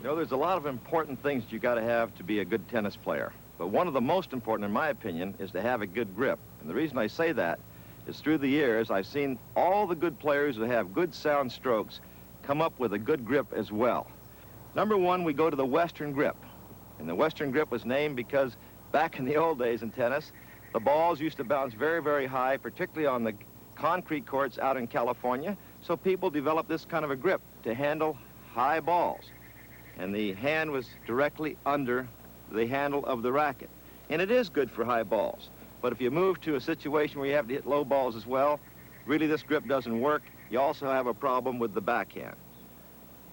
You know, there's a lot of important things you got to have to be a good tennis player. But one of the most important, in my opinion, is to have a good grip. And the reason I say that is through the years, I've seen all the good players who have good sound strokes come up with a good grip as well. Number one, we go to the Western grip. And the Western grip was named because back in the old days in tennis, the balls used to bounce very, very high, particularly on the concrete courts out in California. So people developed this kind of a grip to handle high balls. And the hand was directly under the handle of the racket. And it is good for high balls. But if you move to a situation where you have to hit low balls as well, really this grip doesn't work. You also have a problem with the backhand.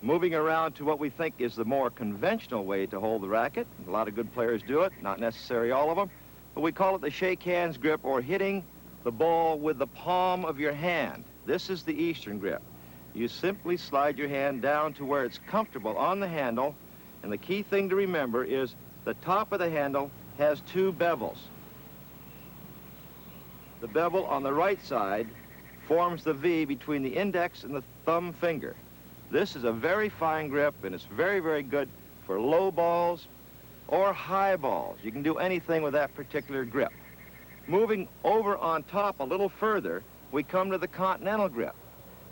Moving around to what we think is the more conventional way to hold the racket. A lot of good players do it, not necessarily all of them. But we call it the shake hands grip, or hitting the ball with the palm of your hand. This is the Eastern grip. You simply slide your hand down to where it's comfortable on the handle, and the key thing to remember is the top of the handle has two bevels. The bevel on the right side forms the V between the index and the thumb finger. This is a very fine grip, and it's very, very good for low balls or high balls. You can do anything with that particular grip. Moving over on top a little further, we come to the Continental grip.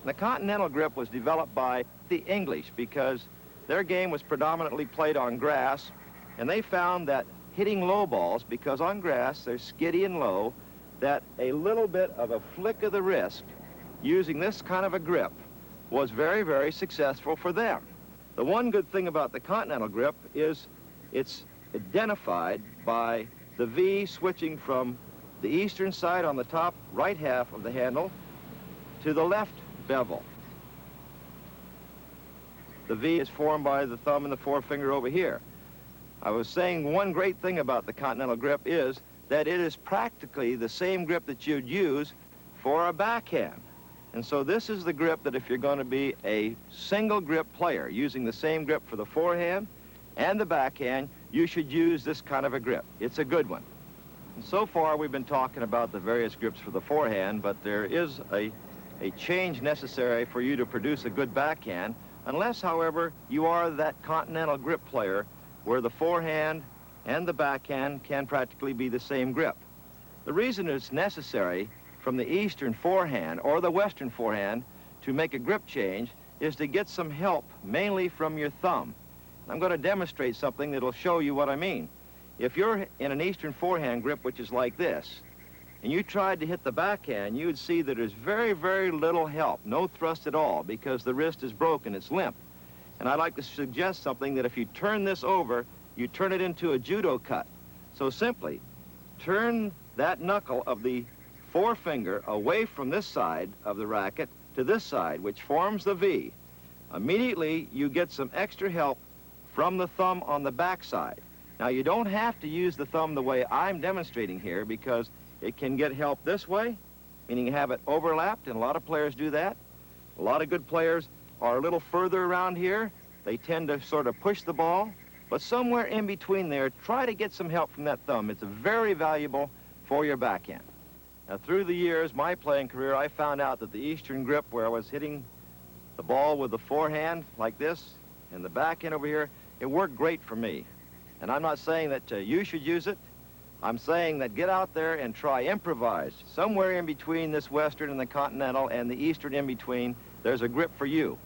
The Continental grip was developed by the English because their game was predominantly played on grass, and they found that hitting low balls, because on grass they're skiddy and low, that a little bit of a flick of the wrist using this kind of a grip was very, very successful for them. The one good thing about the Continental grip is it's identified by the V switching from the Eastern side on the top right half of the handle to the left bevel. The V is formed by the thumb and the forefinger over here. I was saying one great thing about the Continental grip is that it is practically the same grip that you'd use for a backhand. And so this is the grip that if you're going to be a single grip player, using the same grip for the forehand and the backhand, you should use this kind of a grip. It's a good one. And so far we've been talking about the various grips for the forehand, but there is a change necessary for you to produce a good backhand, unless, however, you are that Continental grip player where the forehand and the backhand can practically be the same grip. The reason it's necessary from the Eastern forehand or the Western forehand to make a grip change is to get some help, mainly from your thumb. I'm going to demonstrate something that'll show you what I mean. If you're in an Eastern forehand grip, which is like this, and you tried to hit the backhand, you would see that there's very, very little help, no thrust at all, because the wrist is broken, it's limp. And I'd like to suggest something that if you turn this over, you turn it into a judo cut. So simply turn that knuckle of the forefinger away from this side of the racket to this side, which forms the V. Immediately, you get some extra help from the thumb on the back side. Now, you don't have to use the thumb the way I'm demonstrating here, because it can get help this way, meaning you have it overlapped, and a lot of players do that. A lot of good players are a little further around here. They tend to sort of push the ball, but somewhere in between there, try to get some help from that thumb. It's very valuable for your backhand. Now, through the years, my playing career, I found out that the Eastern grip, where I was hitting the ball with the forehand like this and the backhand over here, it worked great for me. And I'm not saying that you should use it. I'm saying that get out there and try, improvise. Somewhere in between this Western and the Continental and the Eastern in between, there's a grip for you.